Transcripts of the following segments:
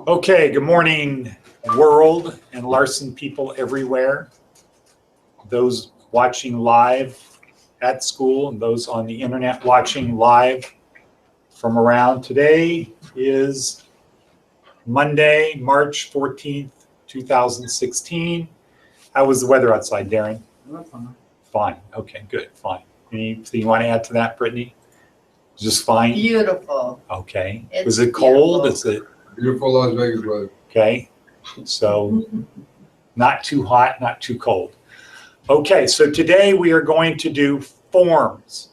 Okay, good morning, world and Larson people everywhere. Those watching live at school and those on the internet watching live from around. Today is Monday, March 14th, 2016. How was the weather outside, Darren? Fine. Fine. Okay, good. Fine. Anything you want to add to that, Brittany? Just fine? Beautiful. Okay. It's Was it cold? beautiful. Is it Beautiful Las Vegas weather. okay? So not too hot, not too cold. Okay, so today we are going to do forms.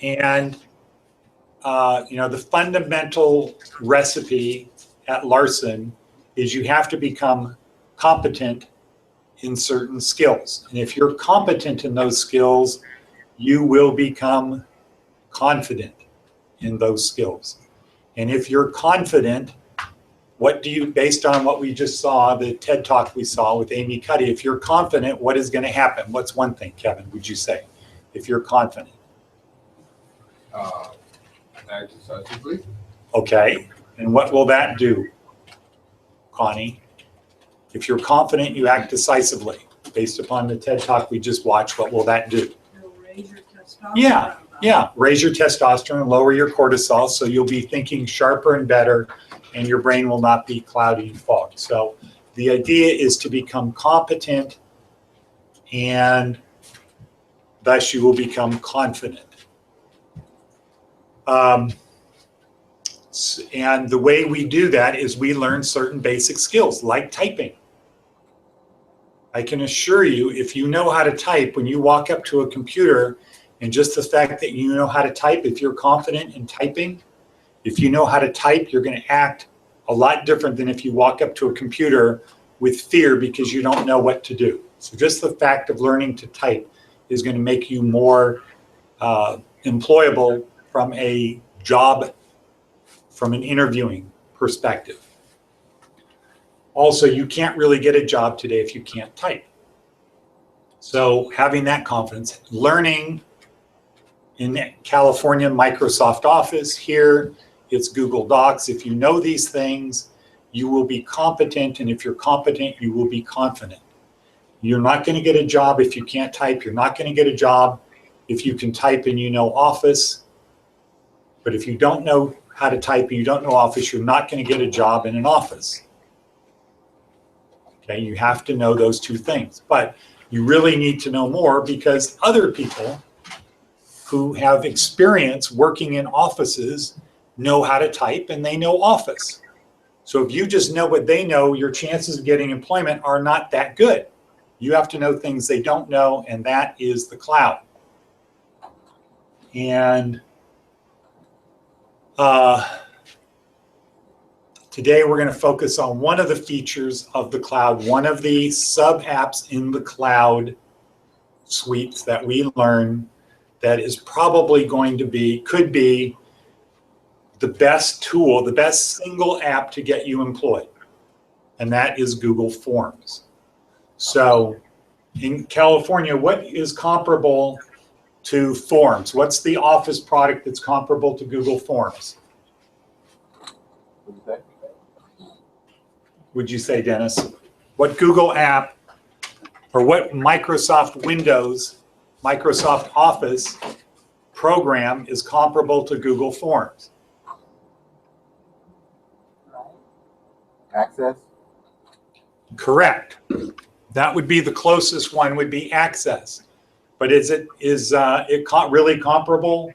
And, the fundamental recipe at Larson is you have to become competent in certain skills. And if you're competent in those skills, you will become confident in those skills. And if you're confident, based on what we just saw, the TED Talk we saw with Amy Cuddy, if you're confident, what is going to happen? What's one thing, Kevin, would you say, if you're confident? Act decisively. Okay, and what will that do, Connie? If you're confident, you act decisively. Based upon the TED Talk we just watched, what will that do? It'll raise your testosterone. Yeah, raise your testosterone, lower your cortisol, so you'll be thinking sharper and better, and your brain will not be cloudy and fogged. So the idea is to become competent, and thus you will become confident. And the way we do that is we learn certain basic skills, like typing. I can assure you, if you know how to type, when you walk up to a computer, and just the fact that you know how to type, if you're confident in typing, if you know how to type, you're going to act a lot different than if you walk up to a computer with fear because you don't know what to do. So just the fact of learning to type is going to make you more employable from a job, from an interviewing perspective. Also, you can't really get a job today if you can't type. So having that confidence, learning in California, Microsoft Office, here it's Google Docs. If you know these things, you will be competent, and if you're competent, you will be confident. You're not going to get a job if you can't type. You're not going to get a job if you can type and you know Office. But if you don't know how to type and you don't know Office, you're not going to get a job in an office. Okay, you have to know those two things. But you really need to know more because other people who have experience working in offices know how to type and they know Office. So if you just know what they know, your chances of getting employment are not that good. You have to know things they don't know, and that is the cloud. And today we're going to focus on one of the features of the cloud, one of the sub-apps in the cloud suites that we learn that is probably going to be, could be the best tool, the best single app to get you employed, and that is Google Forms. So in California, what is comparable to Forms? What's the Office product that's comparable to Google Forms? Would you say, Dennis? What Google app or what Microsoft Windows, Microsoft Office program is comparable to Google Forms? Access? Correct. That would be the closest one, would be Access. But is it really comparable?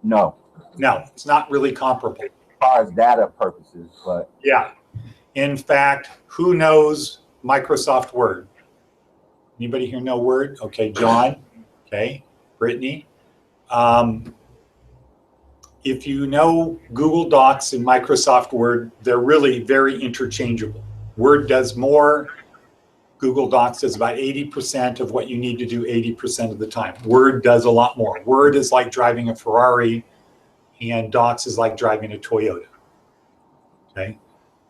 No. No, it's not really comparable. As far as data purposes, but Yeah. In fact, who knows Microsoft Word? Anybody here know Word? Okay, John. Okay, Brittany. If you know Google Docs and Microsoft Word, they're really very interchangeable. Word does more. Google Docs does about 80% of what you need to do 80% of the time. Word does a lot more. Word is like driving a Ferrari, and Docs is like driving a Toyota. Okay?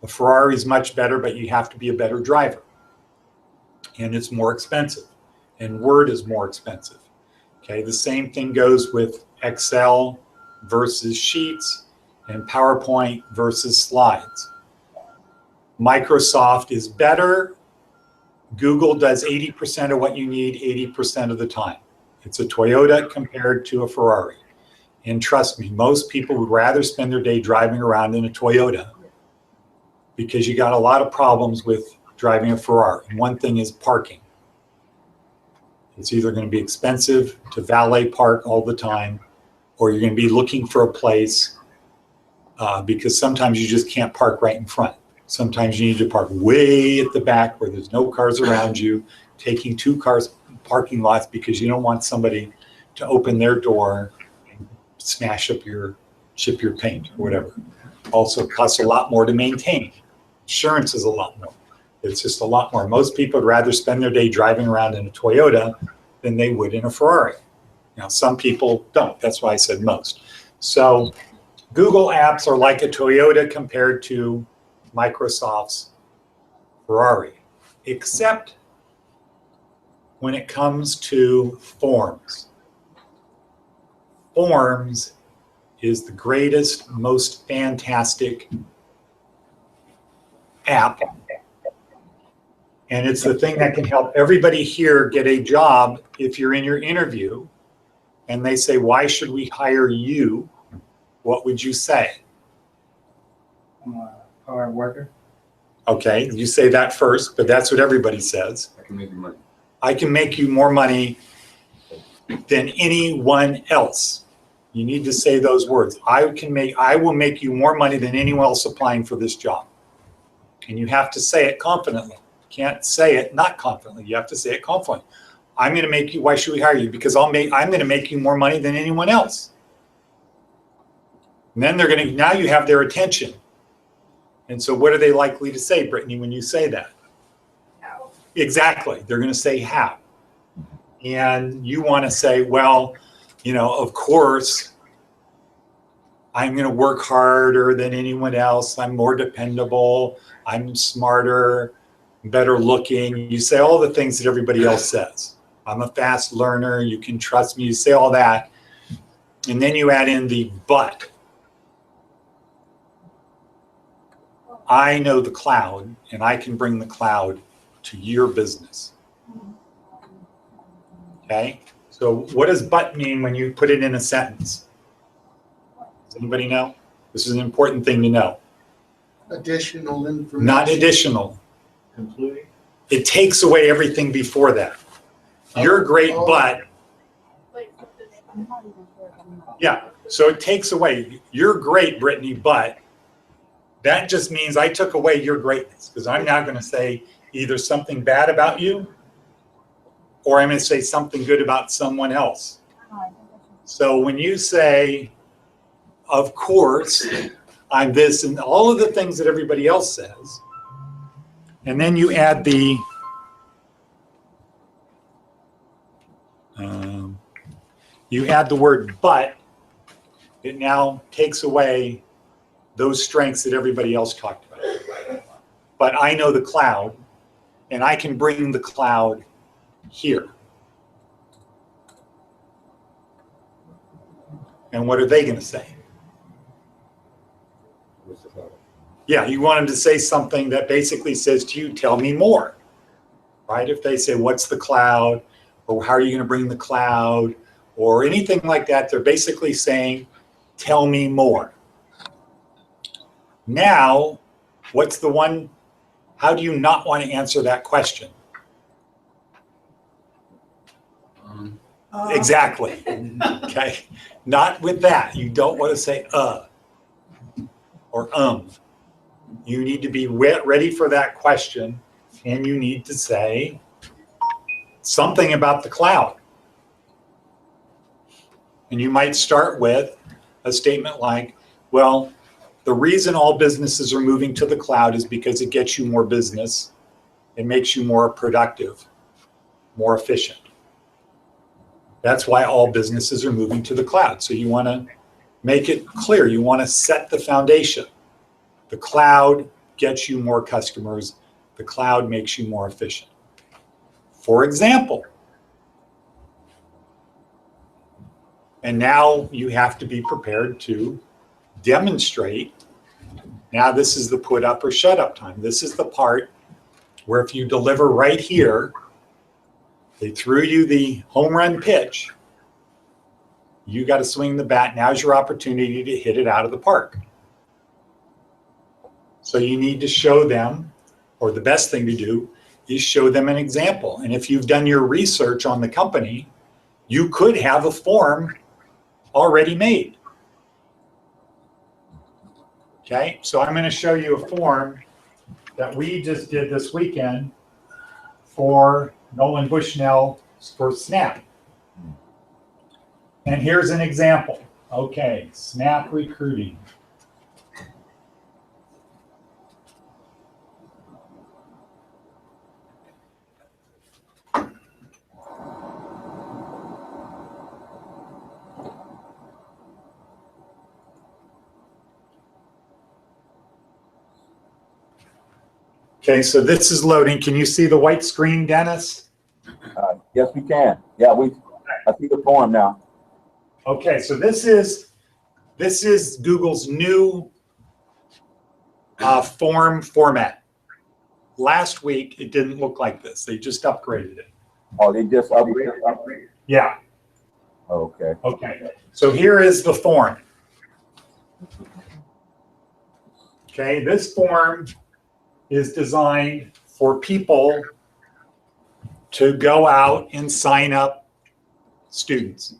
A Ferrari is much better, but you have to be a better driver. And it's more expensive. And Word is more expensive. Okay, the same thing goes with Excel versus Sheets. and PowerPoint versus slides. Microsoft is better. Google does 80% of what you need 80% of the time. It's a Toyota compared to a Ferrari. And trust me, most people would rather spend their day driving around in a Toyota because you got a lot of problems with driving a Ferrari. And one thing is parking. It's either going to be expensive to valet park all the time, or you're going to be looking for a place because sometimes you just can't park right in front. Sometimes you need to park way at the back where there's no cars around you, taking 2 cars parking lots because you don't want somebody to open their door and smash up chip your paint or whatever. Also costs a lot more to maintain. Insurance is a lot more. It's just a lot more. Most people would rather spend their day driving around in a Toyota than they would in a Ferrari. Now, some people don't. That's why I said most. So Google apps are like a Toyota compared to Microsoft's Ferrari, except when it comes to Forms. Forms is the greatest, most fantastic app. And it's the thing that can help everybody here get a job if you're in your interview and they say, why should we hire you? What would you say? I'm a hard worker. Okay, you say that first, but that's what everybody says. I can make you money. I can make you more money than anyone else. You need to say those words. I will make you more money than anyone else applying for this job. And you have to say it confidently. You can't say it not confidently. You have to say it confidently. I'm going to make you, why should we hire you? Because I'm going to make you more money than anyone else. And then now you have their attention. And so what are they likely to say, Brittany, when you say that? How? Exactly. They're going to say how. And you want to say, well, of course, I'm going to work harder than anyone else. I'm more dependable. I'm smarter, better looking. You say all the things that everybody else says. I'm a fast learner. You can trust me. You say all that. And then you add in the but. I know the cloud, and I can bring the cloud to your business. Okay? So what does but mean when you put it in a sentence? Does anybody know? This is an important thing to know. Additional information. Not additional. Concluding. It takes away everything before that. You're great, but. Yeah, so it takes away, you're great, Brittany, but that just means I took away your greatness because I'm now going to say either something bad about you or I'm going to say something good about someone else. So when you say, of course, I'm this and all of the things that everybody else says, and then you add the word but, it now takes away those strengths that everybody else talked about. But I know the cloud, and I can bring the cloud here. And what are they going to say? What's the problem? Yeah, you want them to say something that basically says to you, tell me more, right? If they say, what's the cloud? Or how are you going to bring the cloud? Or anything like that, they're basically saying, tell me more. Now, what's the one, how do you not want to answer that question? Exactly. Okay. Not with that. You don't want to say or You need to be ready for that question, and you need to say something about the cloud. And you might start with a statement like, well, the reason all businesses are moving to the cloud is because it gets you more business. It makes you more productive, more efficient. That's why all businesses are moving to the cloud. So you want to make it clear. You want to set the foundation. The cloud gets you more customers. The cloud makes you more efficient. For example, and now you have to be prepared to demonstrate. Now this is the put up or shut up time. This is the part where if you deliver right here, they threw you the home run pitch, you got to swing the bat. Now's your opportunity to hit it out of the park. So you need to show them, or the best thing to do is show them an example. And if you've done your research on the company, you could have a form already made. Okay, so I'm going to show you a form that we just did this weekend for Nolan Bushnell for SNAP. And here's an example. Okay, SNAP recruiting. Okay, so this is loading. Can you see the white screen, Dennis? Yes, we can. Yeah, I see the form now. Okay, so this is Google's new form format. Last week, it didn't look like this. They just upgraded it. Oh, they just upgraded? Yeah. Okay. Okay, so here is the form. Okay, this form is designed for people to go out and sign up students.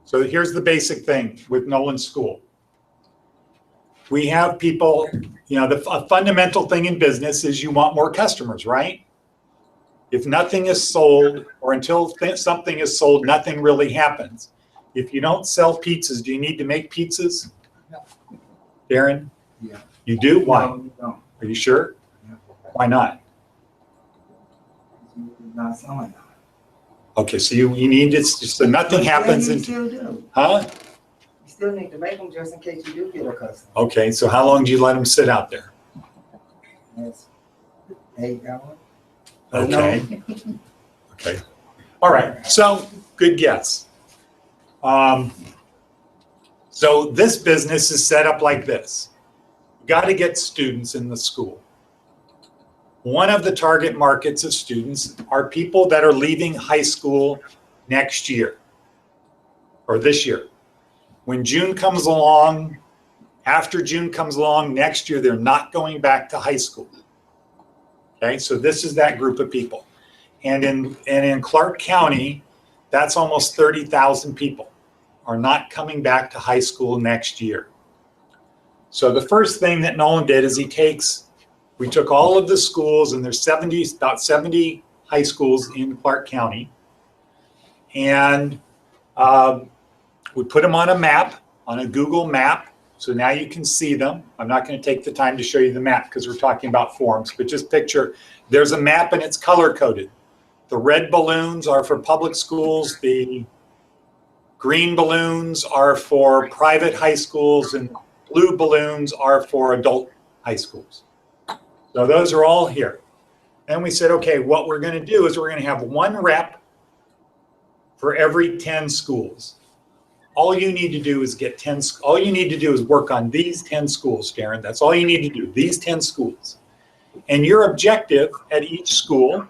So here's the basic thing with Nolan School. We have people, a fundamental thing in business is you want more customers, right? If nothing is sold, or until something is sold, nothing really happens. If you don't sell pizzas, do you need to make pizzas? No. Darren? Yeah. You do? Why? No, you don't. Are you sure? Yeah. Why not? You're not selling that. Okay, so you need it, so nothing happens You until, still do. huh? You still need to make them just in case you do get a customer. Okay, so how long do you let them sit out there? That's 8 hours. Okay. Okay. All right. So good guess. So this business is set up like this. You got to get students in the school. One of the target markets of students are people that are leaving high school next year or this year. When June comes along, after June comes along next year, they're not going back to high school. Okay, so this is that group of people. And in Clark County, that's almost 30,000 people are not coming back to high school next year. So the first thing that Nolan did is we took all of the schools, and there's about 70 high schools in Clark County, and we put them on a map, on a Google map. So now you can see them. I'm not going to take the time to show you the map because we're talking about forms, but just picture there's a map and it's color coded. The red balloons are for public schools. The green balloons are for private high schools, and blue balloons are for adult high schools. So those are all here. And we said, okay, what we're going to do is we're going to have one rep for every 10 schools. All you need to do is all you need to do is work on these 10 schools, Darren. That's all you need to do, these 10 schools. And your objective at each school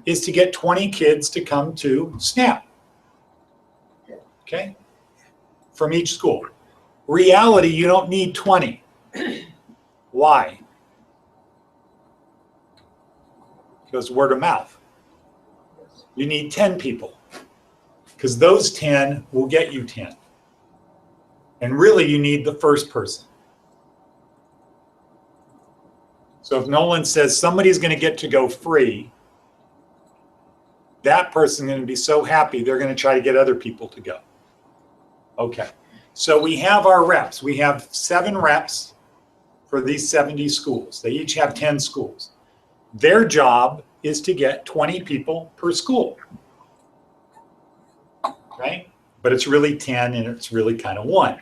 is to get 20 kids to come to SNAP. Okay? From each school. Reality, you don't need 20. Why? Because word of mouth. You need 10 people. Because those 10 will get you 10. And really, you need the first person. So if Nolan says somebody's going to get to go free, that person's going to be so happy, they're going to try to get other people to go. Okay. So we have our reps. We have 7 reps for these 70 schools. They each have 10 schools. Their job is to get 20 people per school. Okay? But it's really 10 and it's really kind of 1.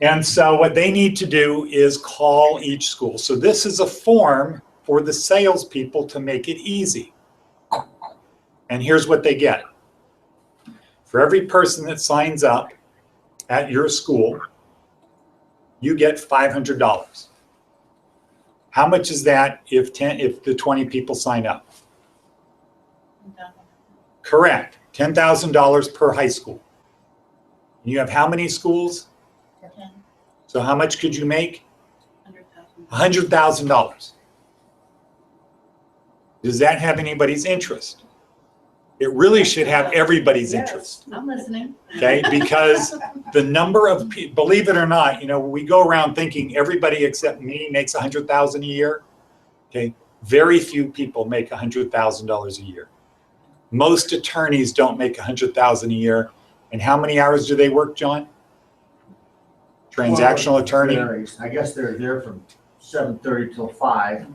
And so what they need to do is call each school. So this is a form for the salespeople to make it easy. And here's what they get. For every person that signs up at your school, you get $500. How much is that if the 20 people sign up? Correct, $10,000 per high school. You have how many schools? 10. So how much could you make? 100,000. $100,000. Does that have anybody's interest? It really should have everybody's Yes. interest, I'm listening. okay? Because the number of people, believe it or not, you know, we go around thinking everybody except me makes $100,000 a year, okay? Very few people make $100,000 a year. Most attorneys don't make $100,000 a year. And how many hours do they work, John? Transactional Well, it attorney? varies. I guess they're there from 7:30 till 5,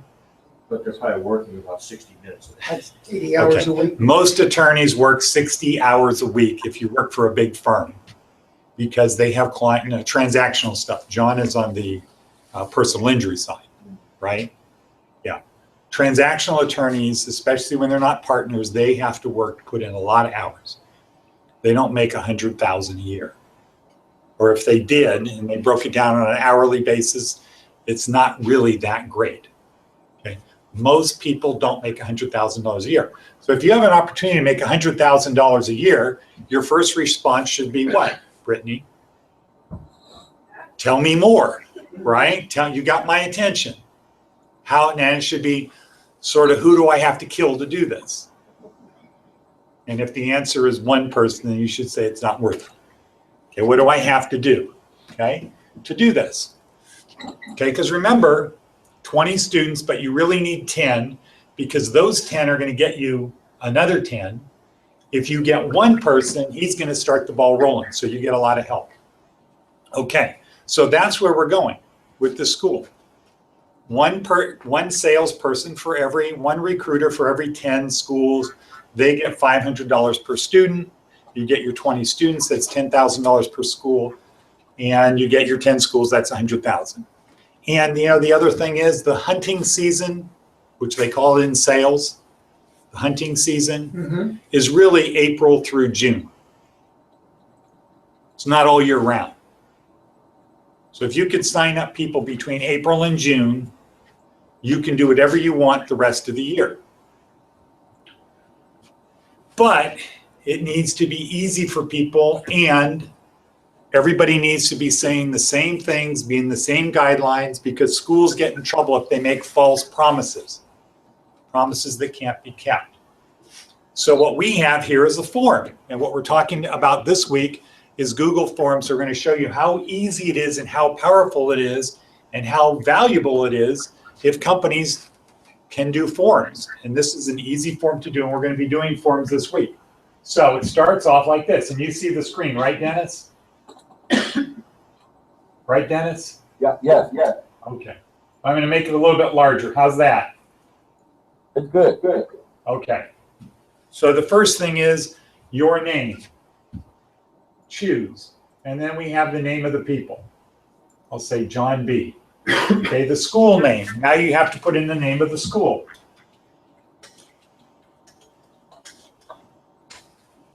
but they're probably working about 60 minutes. That's 80 hours a week. Most attorneys work 60 hours a week if you work for a big firm because they have client, transactional stuff. John is on the personal injury side, right? Yeah. Transactional attorneys, especially when they're not partners, they have to work, put in a lot of hours. They don't make $100,000 a year. Or if they did and they broke it down on an hourly basis, it's not really that great. Okay. Most people don't make $100,000 a year. So if you have an opportunity to make $100,000 a year, your first response should be what, Brittany? Tell me more, right? You got my attention. And it should be sort of, who do I have to kill to do this? And if the answer is one person, then you should say it's not worth it. Okay, what do I have to do, okay, to do this? Okay, because remember, 20 students, but you really need 10 because those 10 are going to get you another 10. If you get one person, he's going to start the ball rolling, so you get a lot of help. Okay, so that's where we're going with the school. One salesperson for one recruiter for every 10 schools. They get $500 per student. You get your 20 students, that's $10,000 per school. And you get your 10 schools, that's $100,000. And you know, the other thing is the hunting season, which they call it in sales, the hunting season is really April through June. It's not all year round. So if you could sign up people between April and June, you can do whatever you want the rest of the year. But it needs to be easy for people, and everybody needs to be saying the same things, be in the same guidelines, because schools get in trouble if they make false promises that can't be kept. So what we have here is a form, and what we're talking about this week is Google Forms. We're going to show you how easy it is and how powerful it is and how valuable it is if companies can do forms. And this is an easy form to do, and we're going to be doing forms this week. So it starts off like this, and you see the screen, right, Dennis? Right, Dennis? Yeah, yes, yes. Okay. I'm going to make it a little bit larger. How's that? It's good, good. Okay. So the first thing is your name. Choose. And then we have the name of the people. I'll say John B. Okay, the school name. Now you have to put in the name of the school.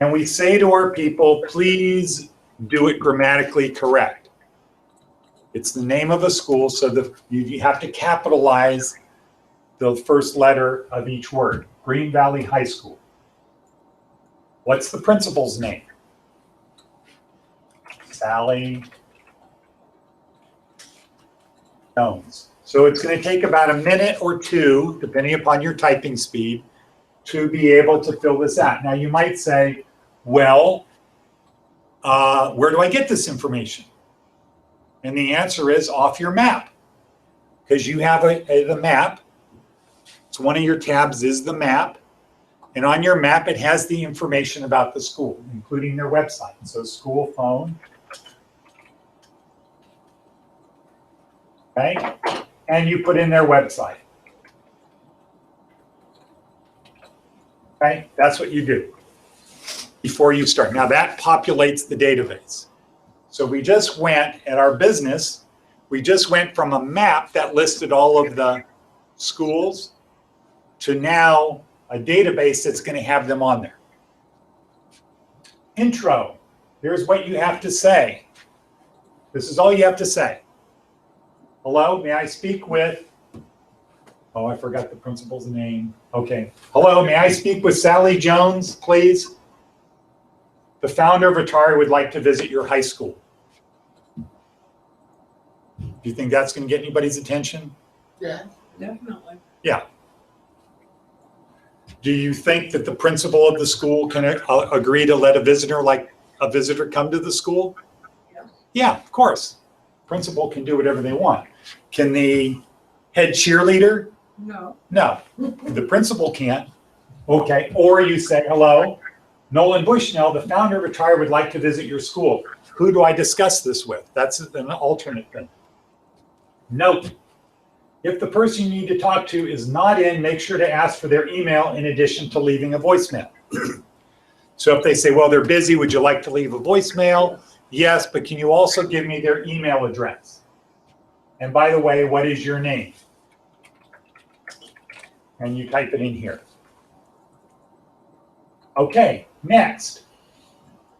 And we say to our people, please do it grammatically correct. It's the name of a school, so you have to capitalize the first letter of each word. Green Valley High School. What's the principal's name? Sally Jones. So it's going to take about a minute or two, depending upon your typing speed, to be able to fill this out. Now you might say, well, where do I get this information? And the answer is off your map, because you have a map. It's one of your tabs is the map. And on your map, it has the information about the school, including their website. So school phone. Okay, and you put in their website. Okay, that's what you do before you start. Now that populates the database. So we just went at our business, we just went from a map that listed all of the schools to now a database that's going to have them on there. Intro. Here's what you have to say. This is all you have to say. Hello, may I speak with, oh, I forgot the principal's name. Okay. Hello, may I speak with Sally Jones, please? The founder of Atari would like to visit your high school. Do you think that's going to get anybody's attention? Yeah. Definitely. Yeah. Do you think that the principal of the school can agree to let a visitor come to the school? Yeah. Yeah, of course. Principal can do whatever they want. Can the head cheerleader? No. No, the principal can't. Okay, or you say, hello, Nolan Bushnell, the founder of Atari would like to visit your school. Who do I discuss this with? That's an alternate thing. Note, if the person you need to talk to is not in, make sure to ask for their email in addition to leaving a voicemail. So if they say, well, they're busy, would you like to leave a voicemail? Yes, but can you also give me their email address? And by the way, what is your name? And you type it in here. Okay, next.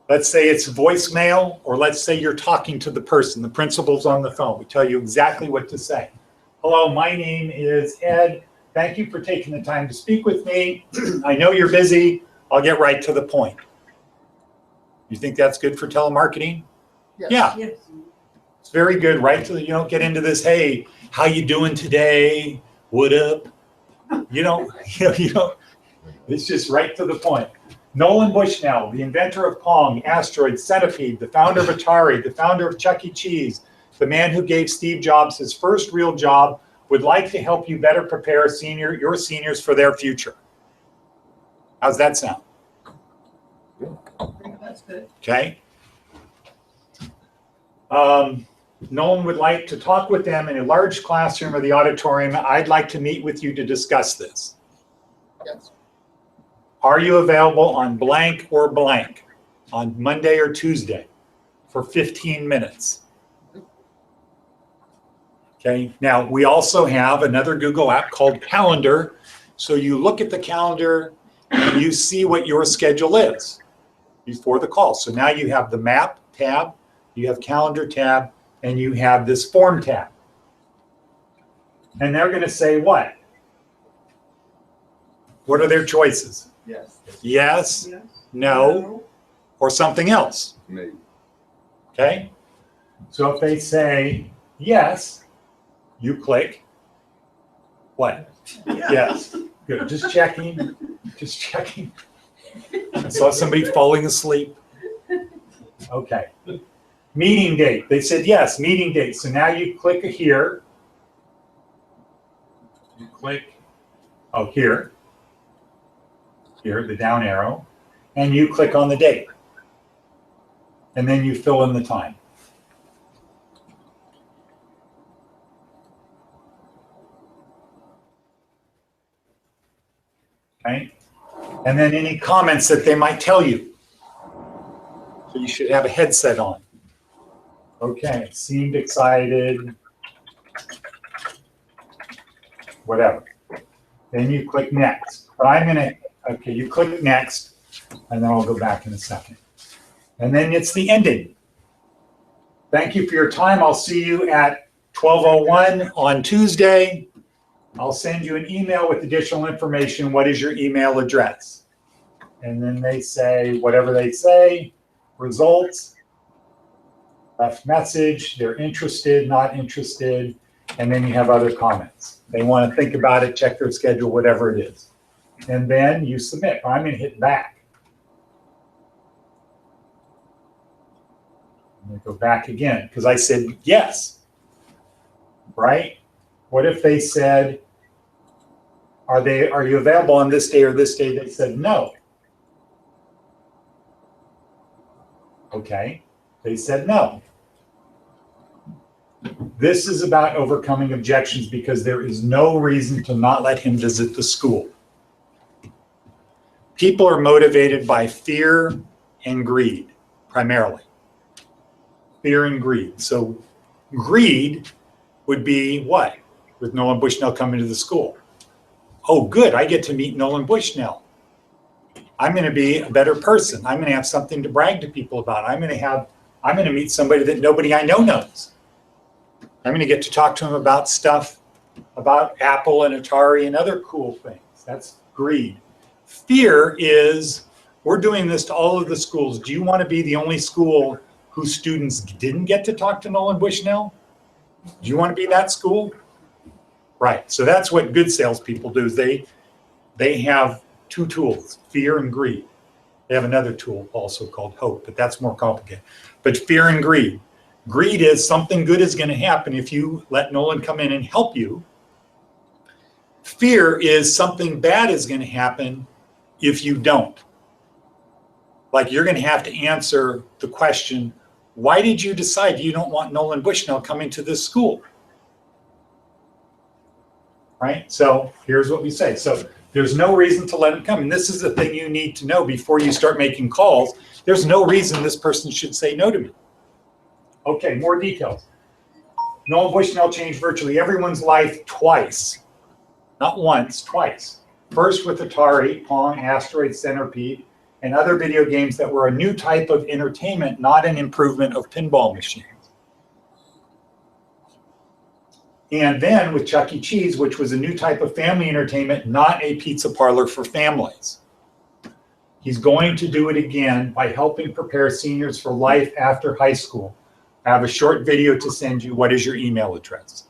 Let's say it's voicemail, or let's say you're talking to the person. The principal's on the phone. We tell you exactly what to say. Hello, my name is Ed. Thank you for taking the time to speak with me. I know you're busy. I'll get right to the point. You think that's good for telemarketing? Yes. Yeah, Yes. it's very good. Right to the, you don't get into this, hey, how you doing today? What up? You don't, it's just right to the point. Nolan Bushnell, the inventor of Pong, Asteroid, Centipede, the founder of Atari, the founder of Chuck E. Cheese, the man who gave Steve Jobs his first real job, would like to help you better prepare your seniors for their future. How's that sound? That's good. Okay. Nolan would like to talk with them in a large classroom or the auditorium. I'd like to meet with you to discuss this. Yes. Are you available on blank or blank on Monday or Tuesday for 15 minutes? Okay, now we also have another Google app called Calendar. So you look at the calendar and you see what your schedule is before the call. So now you have the map tab, you have calendar tab, and you have this form tab. And they're going to say what? What are their choices? Yes. Yes, Yes. no, or something else. Maybe. Okay? So if they say yes, you click what? Yes. Good. Just checking. Just checking. I saw somebody falling asleep. Okay. Meeting date. They said yes, meeting date. So now you click here. You click, oh, here. Here, the down arrow. And you click on the date. And then you fill in the time. Okay? And then any comments that they might tell you. So you should have a headset on. Okay, seemed excited. Whatever. Then you click next. But I'm going to, okay, you click next, and then I'll go back in a second. And then it's the ending. Thank you for your time. I'll see you at 12:01 on Tuesday. I'll send you an email with additional information. What is your email address? And then they say whatever they say, results, left message, they're interested, not interested, and then you have other comments. They want to think about it, check their schedule, whatever it is. And then you submit. I'm going to hit back. I'm going to go back again because I said yes, right? What if they said, are you available on this day or this day? They said no. Okay, they said no. This is about overcoming objections because there is no reason to not let him visit the school. People are motivated by fear and greed, primarily. Fear and greed. So greed would be what? With Nolan Bushnell coming to the school. Oh, good, I get to meet Nolan Bushnell. I'm going to be a better person. I'm going to have something to brag to people about. I'm going to meet somebody that nobody I know knows. I'm going to get to talk to him about stuff about Apple and Atari and other cool things. That's greed. Fear is, we're doing this to all of the schools. Do you want to be the only school whose students didn't get to talk to Nolan Bushnell? Do you want to be that school? Right. So that's what good salespeople do. Is they have two tools, fear and greed. They have another tool also called hope, but that's more complicated. But fear and greed. Greed is something good is going to happen if you let Nolan come in and help you. Fear is something bad is going to happen if you don't. Like you're going to have to answer the question, why did you decide you don't want Nolan Bushnell coming to this school? Right? So here's what we say. So there's no reason to let him come. And this is the thing you need to know before you start making calls. There's no reason this person should say no to me. Okay, more details. Nolan Bushnell changed virtually everyone's life twice. Not once, twice. First with Atari, Pong, Asteroid, Centipede, and other video games that were a new type of entertainment, not an improvement of pinball machines. And then with Chuck E. Cheese, which was a new type of family entertainment, not a pizza parlor for families. He's going to do it again by helping prepare seniors for life after high school. I have a short video to send you. What is your email address?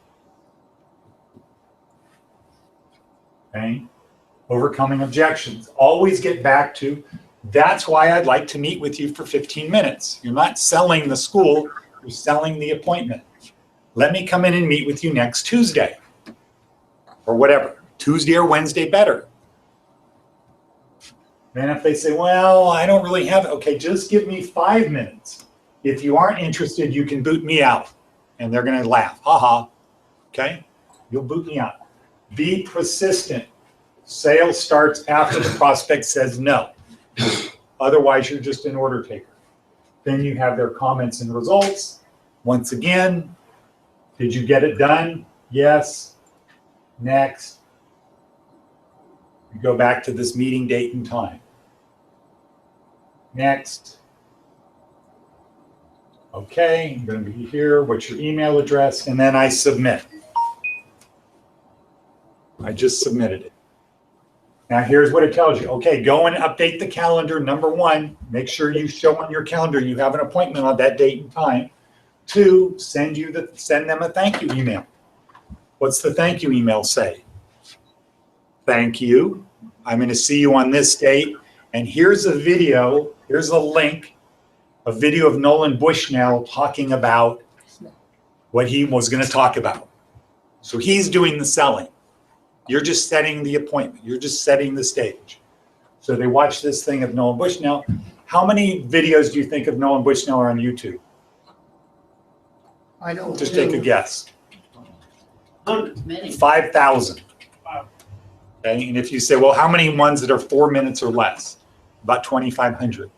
Okay. Overcoming objections. Always get back to, that's why I'd like to meet with you for 15 minutes. You're not selling the school, you're selling the appointment. Let me come in and meet with you next Tuesday or whatever. Tuesday or Wednesday better. Then if they say, well, I don't really have it. Okay, just give me 5 minutes. If you aren't interested, you can boot me out. And they're going to laugh. Ha. Okay? You'll boot me out. Be persistent. Sales starts after the prospect says no. Otherwise, you're just an order taker. Then you have their comments and results. Once again, did you get it done? Yes. Next. You go back to this meeting date and time. Next. Okay, I'm going to be here. What's your email address? And then I submit. I just submitted it. Now here's what it tells you. Okay, go and update the calendar. Number one, make sure you show on your calendar you have an appointment on that date and time. 2, send them a thank you email. What's the thank you email say? Thank you. I'm going to see you on this date. And here's a video. Here's a link. A video of Nolan Bushnell talking about what he was going to talk about. So he's doing the selling. You're just setting the appointment. You're just setting the stage. So they watch this thing of Nolan Bushnell. How many videos do you think of Nolan Bushnell are on YouTube? I know. Just take a guess. Many. 5,000. Okay, and if you say, well, how many ones that are 4 minutes or less? About 2,500.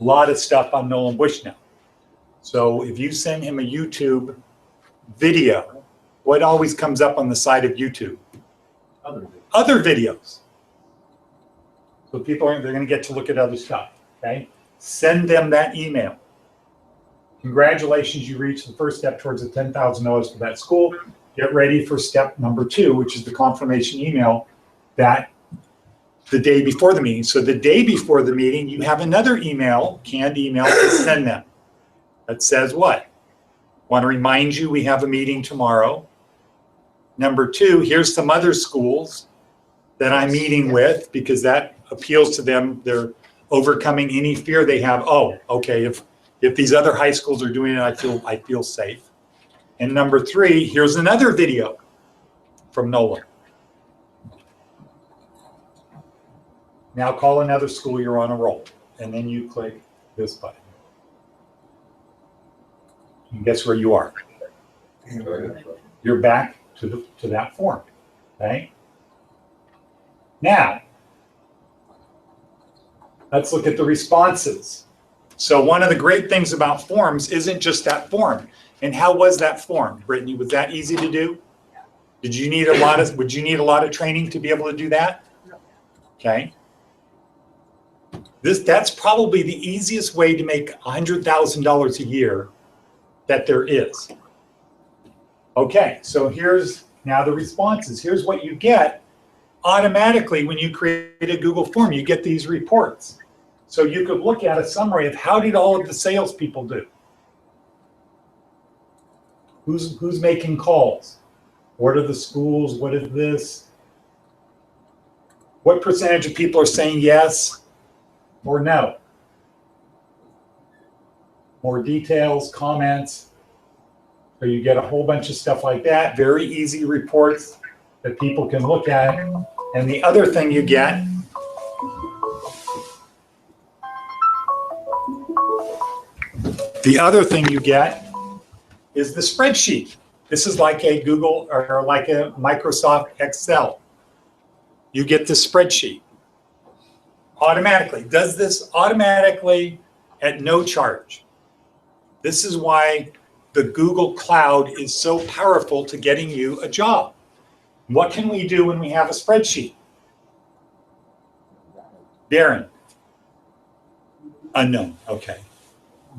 A lot of stuff on Nolan Bushnell. So if you send him a YouTube video, what always comes up on the side of YouTube? Other videos. So people they're going to get to look at other stuff. Okay, send them that email. Congratulations, you reached the first step towards the $10,000 for that school. Get ready for step number 2, which is the confirmation email that the day before the meeting. So the day before the meeting, you have another email, canned email to send them that says what? Want to remind you we have a meeting tomorrow. Number 2, here's some other schools that I'm meeting with because that appeals to them. They're overcoming any fear they have. Oh, okay, if these other high schools are doing it, I feel safe. And number 3, here's another video from Nolan. Now call another school, you're on a roll. And then you click this button. And guess where you are? You're back to that form, okay? Now, let's look at the responses. So one of the great things about forms isn't just that form. And how was that form, Brittany? Was that easy to do? Would you need a lot of training to be able to do that? Okay. That's probably the easiest way to make $100,000 a year that there is. Okay, so here's now the responses. Here's what you get automatically when you create a Google form. You get these reports. So you could look at a summary of how did all of the salespeople do? Who's making calls? What are the schools? What is this? What percentage of people are saying yes or no? More details, comments. So you get a whole bunch of stuff like that. Very easy reports that people can look at. And the other thing you get is the spreadsheet. This is like a Google or like a Microsoft Excel. You get the spreadsheet automatically. Does this automatically at no charge. This is why the Google Cloud is so powerful to getting you a job. What can we do when we have a spreadsheet? Darren? Unknown, okay.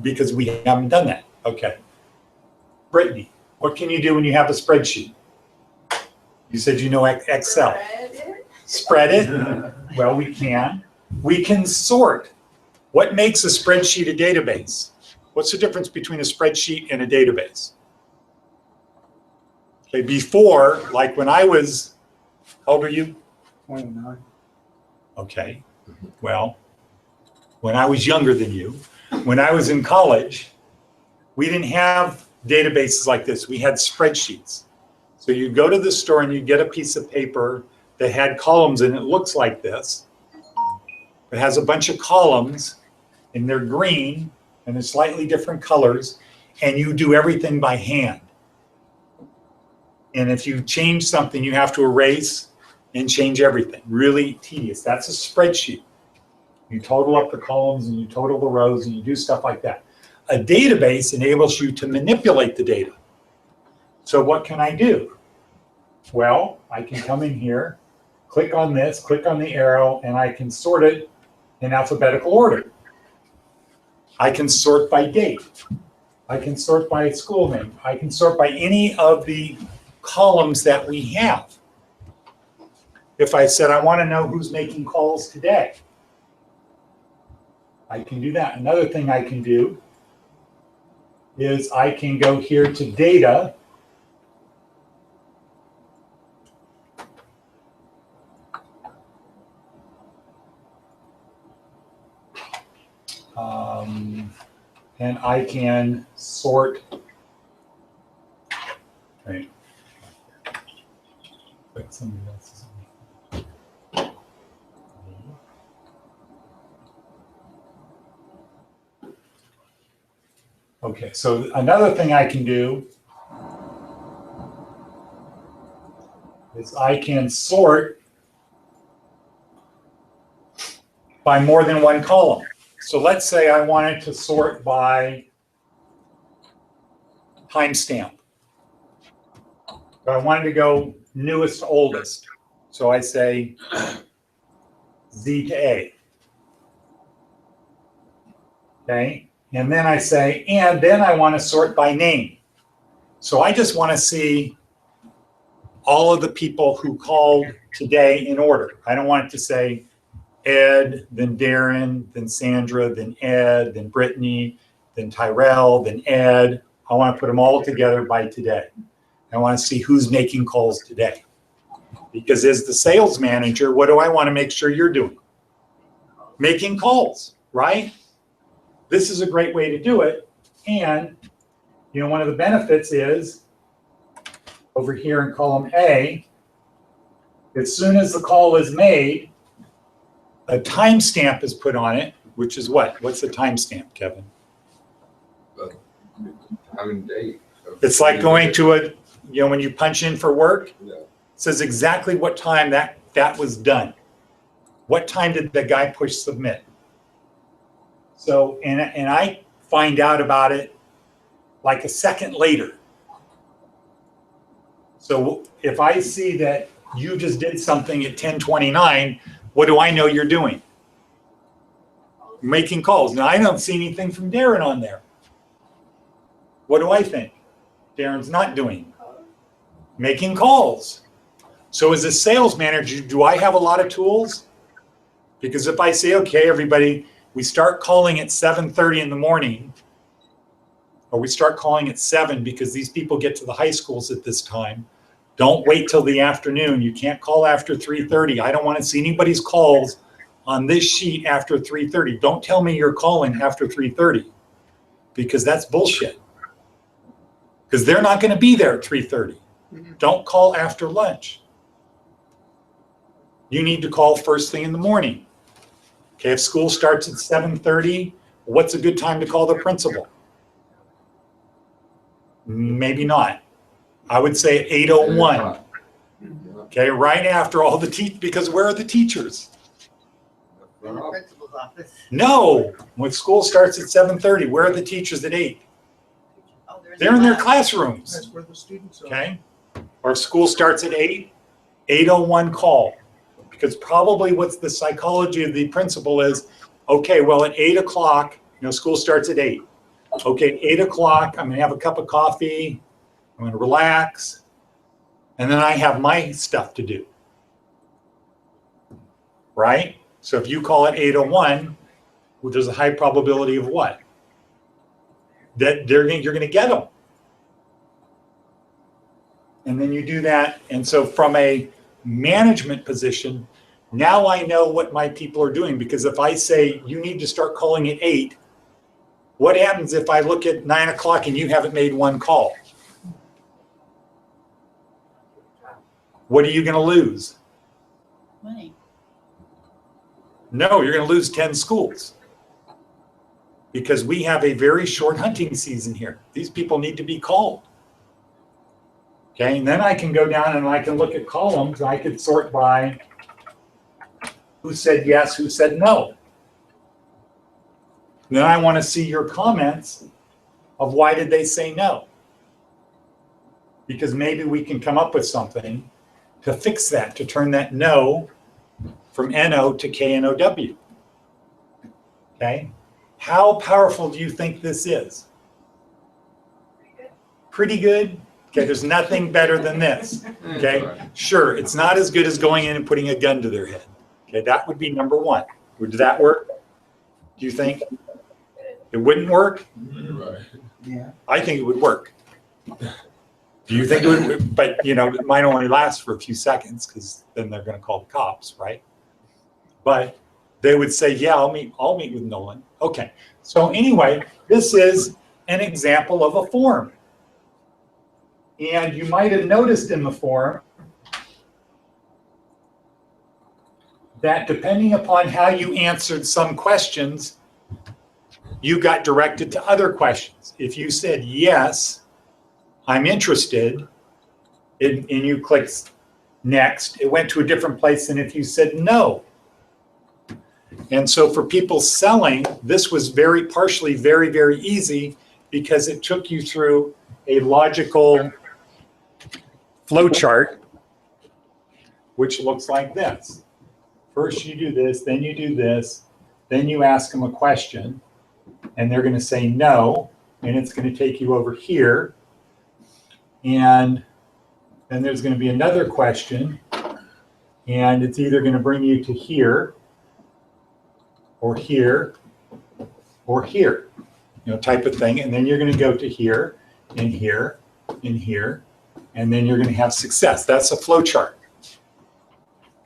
Because we haven't done that, okay. Brittany, what can you do when you have a spreadsheet? You said you know Excel. Spread it? Well, we can. We can sort. What makes a spreadsheet a database? What's the difference between a spreadsheet and a database? Okay, before, like when I was, how old are you? 29. Okay, well, when I was younger than you, when I was in college, we didn't have databases like this. We had spreadsheets. So you go to the store and you get a piece of paper that had columns and it looks like this. It has a bunch of columns and they're green and they're slightly different colors, and you do everything by hand. And if you change something, you have to erase and change everything. Really tedious. That's a spreadsheet. You total up the columns and you total the rows and you do stuff like that. A database enables you to manipulate the data. So what can I do? Well, I can come in here, click on this, click on the arrow, and I can sort it in alphabetical order. I can sort by date. I can sort by school name. I can sort by any of the columns that we have. If I said, I want to know who's making calls today, I can do that. Another thing I can do is I can go here to data. And I can sort. Right. Wait, somebody else is. Okay, so another thing I can do is I can sort by more than one column. So let's say I wanted to sort by timestamp. I wanted to go newest to oldest. So I say Z to A. Okay, and then I say, and then I want to sort by name. So I just want to see all of the people who called today in order. I don't want it to say Ed, then Darren, then Sandra, then Ed, then Brittany, then Tyrell, then Ed. I want to put them all together by today. I want to see who's making calls today. Because as the sales manager, what do I want to make sure you're doing? Making calls, right? This is a great way to do it. And, you know, one of the benefits is over here in column A, as soon as the call is made, a timestamp is put on it, which is what? What's the timestamp, Kevin? Time and date. It's like going to a, you know, when you punch in for work, Yeah. it says exactly what time that was done. What time did the guy push submit? So, and I find out about it like a second later. So if I see that you just did something at 10:29, what do I know you're doing? Making calls. Now, I don't see anything from Darren on there. What do I think? Darren's not doing. making calls. So as a sales manager, do I have a lot of tools? Because if I say, okay, everybody, we start calling at 7:30 in the morning, or we start calling at 7 because these people get to the high schools at this time. Don't wait till the afternoon. You can't call after 3:30. I don't want to see anybody's calls on this sheet after 3:30. Don't tell me you're calling after 3:30 because that's bullshit. Because they're not going to be there at 3:30. Don't call after lunch. You need to call first thing in the morning. Okay, if school starts at 7:30, what's a good time to call the principal? Maybe not. I would say 8:01. Okay, right after all the because where are the teachers? In the principal's office. No, when school starts at 7:30, where are the teachers at 8? Oh, they're They're in their class. classrooms. That's where the students are. Okay, or if school starts at 8, 8:01 call. Because probably what's the psychology of the principal is, okay, well at 8 o'clock, school starts at 8. Okay, 8 o'clock, I'm gonna have a cup of coffee, I'm gonna relax, and then I have my stuff to do. Right? So if you call at 8:01, well, there's a high probability of what? That you're gonna get them. And then you do that, and so from a management position, now I know what my people are doing, because if I say you need to start calling at 8, what happens if I look at 9 o'clock and you haven't made one call? What are you going to lose? Money. No, you're going to lose 10 schools because we have a very short hunting season here. These people need to be called. Okay, and then I can go down and I can look at columns. I could sort by who said yes, who said no. Then I want to see your comments of why did they say no? Because maybe we can come up with something to fix that, to turn that no from NO to KNOW. Okay? How powerful do you think this is? Pretty good? Okay, there's nothing better than this. Okay? Sure, it's not as good as going in and putting a gun to their head. Okay, that would be number one. Would that work? Do you think? It wouldn't work? Right. Yeah. I think it would work. Do you think it would? But it might only last for a few seconds because then they're going to call the cops, right? But they would say, "Yeah, I'll meet with Nolan." Okay. So anyway, this is an example of a form, and you might have noticed in the form that depending upon how you answered some questions, you got directed to other questions. If you said, yes, I'm interested, and you clicked next, it went to a different place than if you said no. And so for people selling, this was partially very, very easy because it took you through a logical flow chart, which looks like this. First you do this, then you do this, then you ask them a question, and they're going to say no, and it's going to take you over here. And then there's going to be another question, and it's either going to bring you to here, or here, or here, type of thing. And then you're going to go to here, and here, and here, and then you're going to have success. That's a flow chart.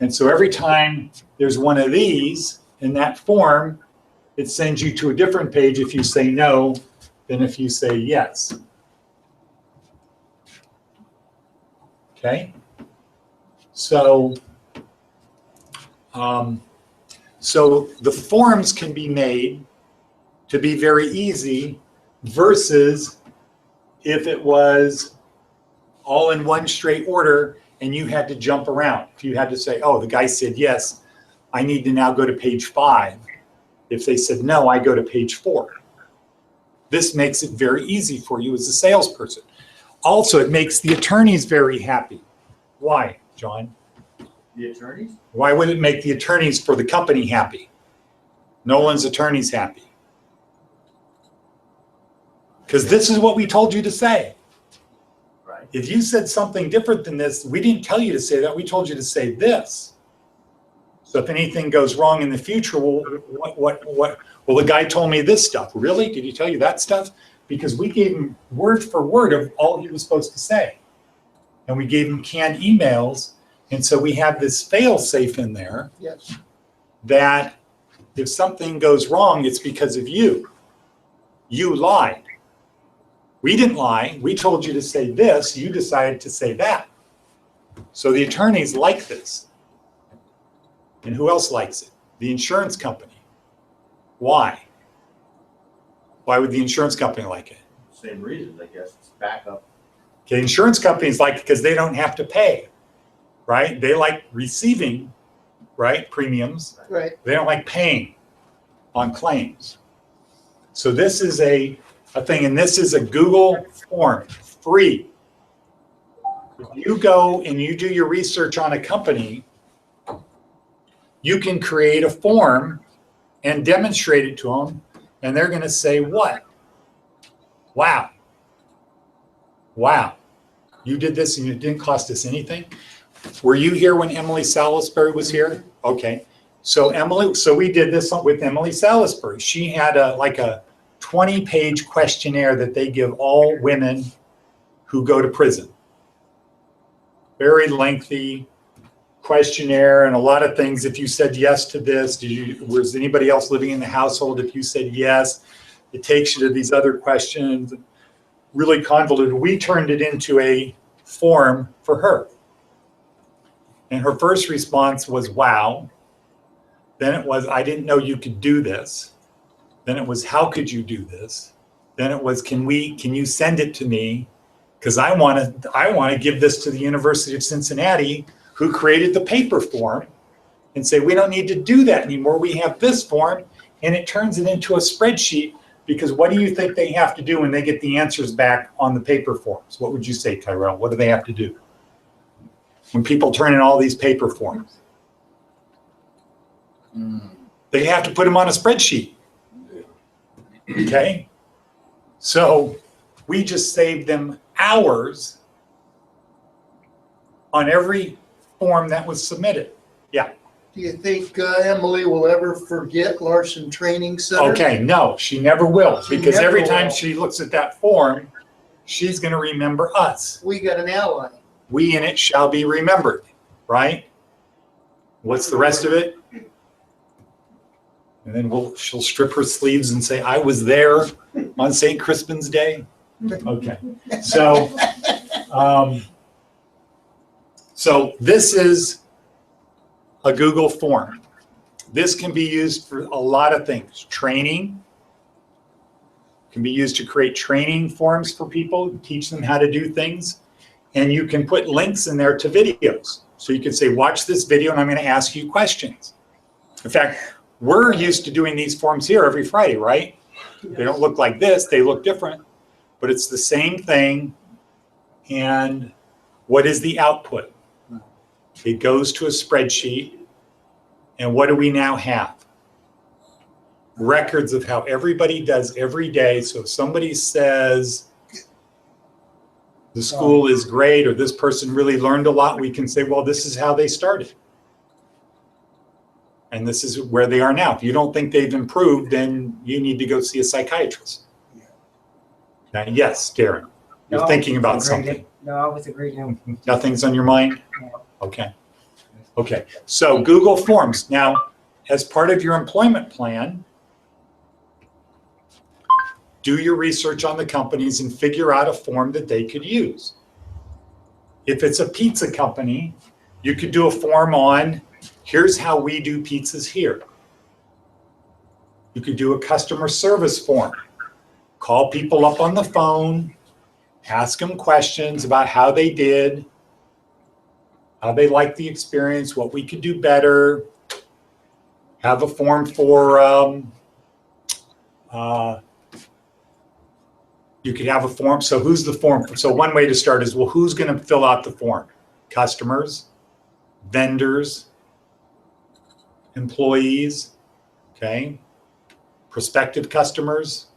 And so every time there's one of these in that form, it sends you to a different page if you say no than if you say yes. Okay? So the forms can be made to be very easy versus if it was all in one straight order and you had to jump around. If you had to say, oh, the guy said yes, I need to now go to page 5. If they said no, I go to page 4. This makes it very easy for you as a salesperson. Also, it makes the attorneys very happy. Why, John? The attorneys? Why would it make the attorneys for the company happy? Nolan's attorneys happy. Because this is what we told you to say. Right. Right. If you said something different than this, we didn't tell you to say that. We told you to say this. So if anything goes wrong in the future, well, well, the guy told me this stuff. Really? Did he tell you that stuff? Because we gave him word for word of all he was supposed to say. And we gave him canned emails. And so we have this fail safe in there Yes. that if something goes wrong, it's because of you. You lied. We didn't lie. We told you to say this. You decided to say that. So the attorneys like this. And who else likes it? The insurance company. Why? Why would the insurance company like it? Same reason, I guess, it's backup. Okay, insurance companies like it because they don't have to pay, right? They like receiving, right, premiums. Right. They don't like paying on claims. So this is a thing, and this is a Google form, free. If you go and you do your research on a company, you can create a form and demonstrate it to them, and they're going to say, what? Wow. Wow. You did this and it didn't cost us anything? Were you here when Emily Salisbury was here? Okay. So we did this with Emily Salisbury. She had like a 20-page questionnaire that they give all women who go to prison. Very lengthy questionnaire and a lot of things. If you said yes to this, was anybody else living in the household? If you said yes, it takes you to these other questions. Really convoluted. We turned it into a form for her. And her first response was, wow. Then it was, I didn't know you could do this. Then it was, how could you do this? Then it was, can you send it to me? Because I want to give this to the University of Cincinnati, who created the paper form, and say, we don't need to do that anymore. We have this form, and it turns it into a spreadsheet. Because what do you think they have to do when they get the answers back on the paper forms? What would you say, Tyrell? What do they have to do when people turn in all these paper forms? They have to put them on a spreadsheet. Okay? So we just saved them hours on every form that was submitted. Yeah. Do you think Emily will ever forget Larson Training Center? Okay, no, she never will. She Because never every time will. she looks at that form, she's going to remember us. We got an ally. We in it shall be remembered, right? What's the rest of it? And then she'll strip her sleeves and say, I was there on St. Crispin's Day. Okay. So, so this is a Google form. This can be used for a lot of things. Training can be used to create training forms for people, teach them how to do things. And you can put links in there to videos. So you can say, watch this video and I'm going to ask you questions. In fact, we're used to doing these forms here every Friday, right? They don't look like this, they look different, but it's the same thing. And what is the output? It goes to a spreadsheet. And what do we now have? Records of how everybody does every day. So if somebody says the school is great or this person really learned a lot, we can say, well, this is how they started. And this is where they are now. If you don't think they've improved, then you need to go see a psychiatrist. Now, yes, Darren, you're No, thinking about agreed. something. No, I was agreeing. Nothing's on your mind? No. Okay. Okay. So Google Forms. Now, as part of your employment plan, do your research on the companies and figure out a form that they could use. If it's a pizza company, you could do a form on, here's how we do pizzas here. You could do a customer service form. Call people up on the phone, ask them questions about how they did, how they liked the experience, what we could do better. Have a form for, you could have a form. So who's the form? So one way to start is, well, who's going to fill out the form? Customers, vendors, employees, okay? Prospective customers.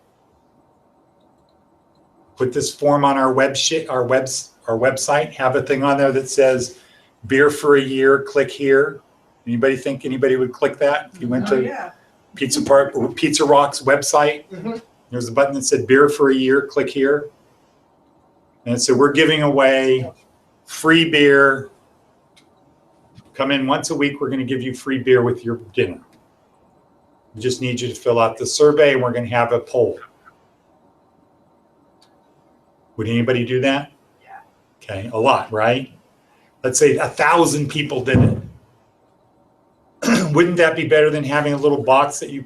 put this form on our website, have a thing on there that says beer for a year, click here. Anybody think anybody would click that? If you went Oh, to yeah. Pizza Rock's website, Mhm. there's a button that said beer for a year, click here. And so we're giving away free beer. Come in once a week, we're gonna give you free beer with your dinner. We just need you to fill out the survey and we're gonna have a poll. Would anybody do that? Yeah. Okay, a lot, right? Let's say 1,000 people did it. Wouldn't that be better than having a little box that you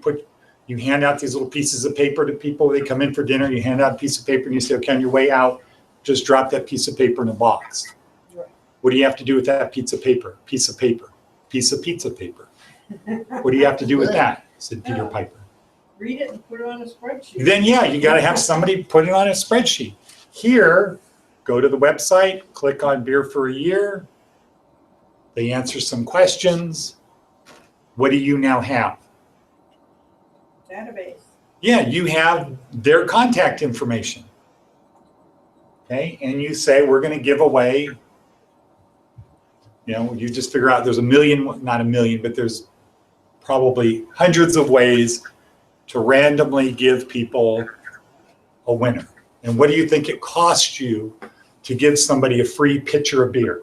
hand out these little pieces of paper to people? They come in for dinner, you hand out a piece of paper and you say, okay, on your way out, just drop that piece of paper in a box. Right. What do you have to do with that piece of paper? Piece of pizza paper. What do you have to do with that? Said Peter Oh. Piper. Read it and put it on a spreadsheet. Then yeah, you gotta have somebody put it on a spreadsheet. Here, go to the website, click on beer for a year. They answer some questions. What do you now have? Database. Yeah, you have their contact information. Okay, and you say, we're gonna give away, you just figure out there's not a million, but there's probably hundreds of ways to randomly give people a winner. And what do you think it costs you to give somebody a free pitcher of beer?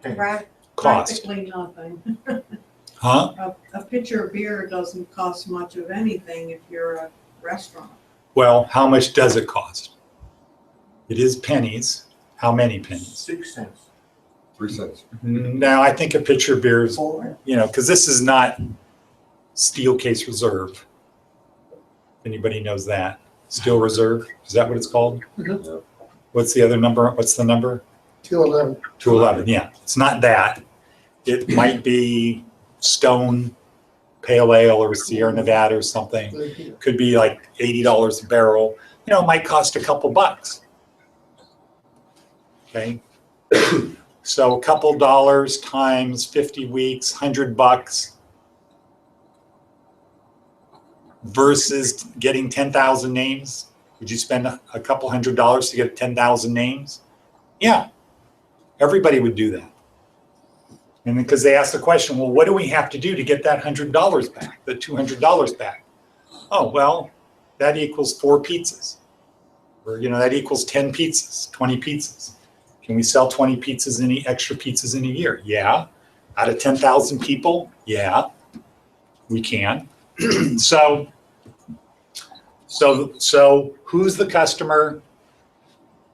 Cost, Practically nothing. huh? A pitcher of beer doesn't cost much of anything if you're a restaurant. Well, how much does it cost? It is pennies. How many pennies? 6 cents. 3 cents. Now, I think a pitcher of beer is, 4. because this is not Steel Case Reserve. If anybody knows that. Steel Reserve, is that what it's called? Mhm. What's the other number? What's the number? 211. 211, yeah. It's not that. It might be Stone Pale Ale or Sierra Nevada or something. Could be like $80 a barrel. It might cost a couple bucks. Okay. So a couple dollars times 50 weeks, $100 versus getting 10,000 names. Would you spend a couple $100 to get 10,000 names? Yeah, everybody would do that. And because they asked the question, well, what do we have to do to get that $100 back, the $200 back? Oh, well, that equals 4 pizzas. Or, that equals 10 pizzas, 20 pizzas. Can we sell 20 pizzas, extra pizzas in a year? Yeah. Out of 10,000 people? Yeah, we can. So who's the customer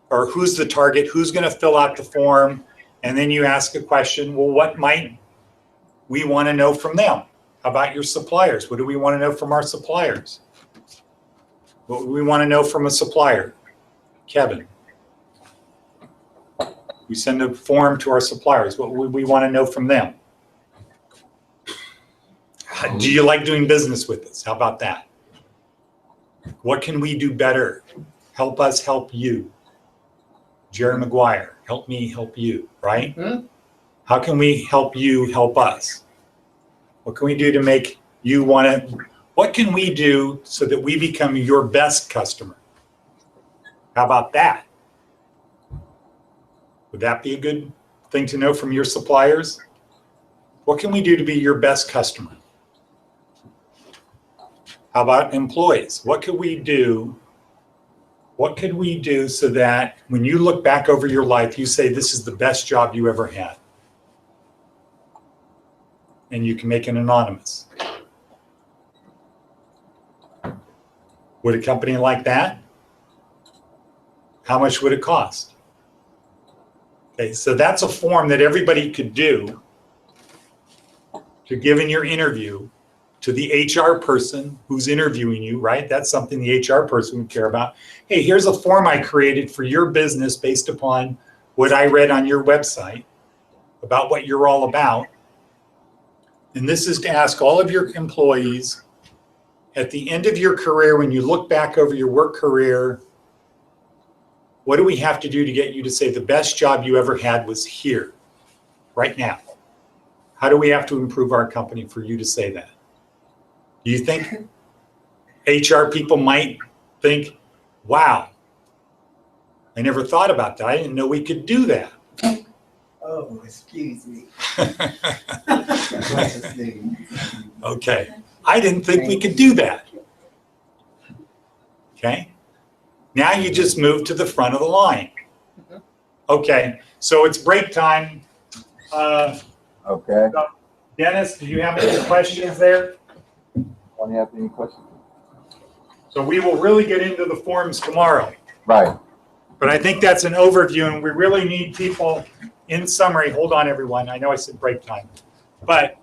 or who's the target? Who's going to fill out the form? And then you ask a question, well, what might we want to know from them? How about your suppliers? What do we want to know from our suppliers? What do we want to know from a supplier? Kevin. We send a form to our suppliers. What would we want to know from them? Do you like doing business with us? How about that? What can we do better? Help us help you. Jerry Maguire, help me help you, right? Mhm. How can we help you help us? What can we do to make you want to, what can we do so that we become your best customer? How about that? Would that be a good thing to know from your suppliers? What can we do to be your best customer? How about employees? What could we do? What could we do so that when you look back over your life, you say this is the best job you ever had? And you can make it anonymous. Would a company like that? How much would it cost? Okay, so that's a form that everybody could do to give in your interview to the HR person who's interviewing you, right? That's something the HR person would care about. Hey, here's a form I created for your business based upon what I read on your website about what you're all about. And this is to ask all of your employees at the end of your career, when you look back over your work career, what do we have to do to get you to say the best job you ever had was here, right now? How do we have to improve our company for you to say that? Do you think HR people might think, Wow. I never thought about that. I didn't know we could do that. Oh, excuse me. Precious lady. Okay. I didn't think we could do that. Okay. Now you just move to the front of the line. Okay. So it's break time. Okay. Dennis, do you have any questions there? Want to have any questions? So we will really get into the forms tomorrow. Right. But I think that's an overview, and we really need people, in summary, hold on everyone, I know I said break time. But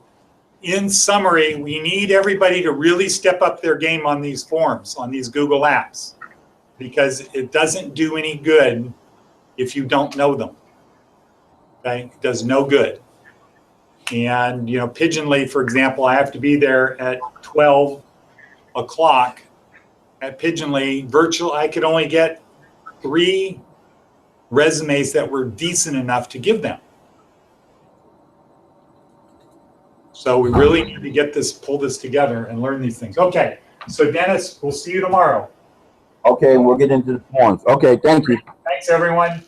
in summary, we need everybody to really step up their game on these forms, on these Google apps, because it doesn't do any good if you don't know them. Okay, it does no good. And, you know, Pigeonly, for example, I have to be there at 12 o'clock at Pigeonly. Virtual, I could only get 3 resumes that were decent enough to give them. So we really need to get this, pull this together and learn these things. Okay, so Dennis, we'll see you tomorrow. Okay, we'll get into the forms. Okay, thank you. Thanks, everyone.